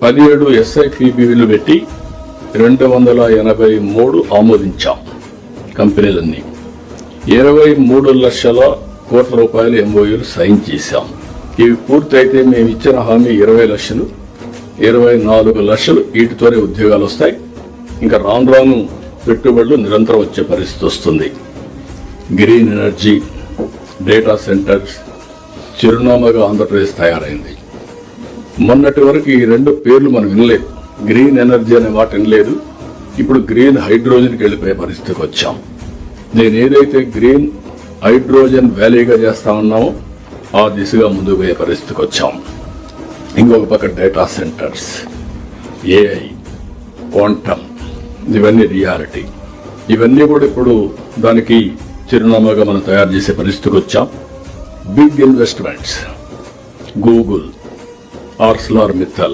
17 SIPBలు పెట్టి 283 ఆమోదించాం కంపెనీలన్నీ. 23 లక్షల కోట్ల రూపాయల MOUలు సైన్ చేశాం. ఇవి పూర్తయితే మేము ఇచ్చిన హామీ 20 లక్షలు, 24 లక్షలు వీటితోనే ఉద్యోగాలు వస్తాయి. ఇంకా రాను పెట్టుబడులు నిరంతరం వచ్చే పరిస్థితి వస్తుంది. గ్రీన్ ఎనర్జీ, డేటా సెంటర్స్ చిరునామాగా ఆంధ్రప్రదేశ్ తయారైంది. మొన్నటి వరకు ఈ రెండు పేర్లు మనం వినలేదు. గ్రీన్ ఎనర్జీ అనే మాట వినలేదు. ఇప్పుడు గ్రీన్ హైడ్రోజన్కి వెళ్ళిపోయే పరిస్థితికి వచ్చాం. నేను ఏదైతే గ్రీన్ హైడ్రోజన్ వ్యాలీగా చేస్తా ఉన్నామో ఆ దిశగా ముందుకు పోయే పరిస్థితికి వచ్చాం. ఇంకొక పక్క డేటా సెంటర్స్, AI, క్వాంటమ్, ఇవన్నీ రియాలిటీ. ఇవన్నీ కూడా ఇప్పుడు దానికి చిరునామాగా మనం తయారు చేసే పరిస్థితికి వచ్చాం. Big investments, Google, ArcelorMittal,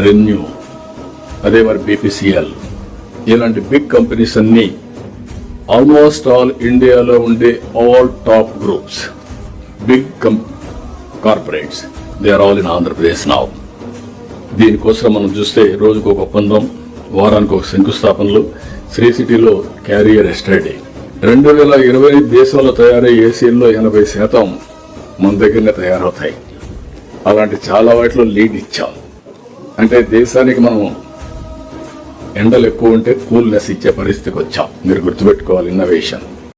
renew, అదే మరి BPCL, ఇలాంటి బిగ్ కంపెనీస్ అన్ని ఆల్మోస్ట్ ఆల్ ఇండియాలో ఉండే all top groups, big corporates, they are all in Andhra Pradesh now. దీనికోసం మనం చూస్తే రోజుకు ఒక ఒప్పందం, వారానికి ఒక శంకుస్థాపనలు. శ్రీ సిటీలో క్యారియర్ ఎస్టేట్ 2020 దేశంలో తయారయ్యే ఏసీల్లో 80% మన దగ్గరనే తయారవుతాయి. అలాంటి చాలా వాటిలో లీడ్ ఇచ్చాం. అంటే దేశానికి మనం ఎండలు ఎక్కువ ఉంటే కూల్నెస్ ఇచ్చే పరిస్థితికి వచ్చాం. మీరు గుర్తుపెట్టుకోవాలి ఇన్నోవేషన్.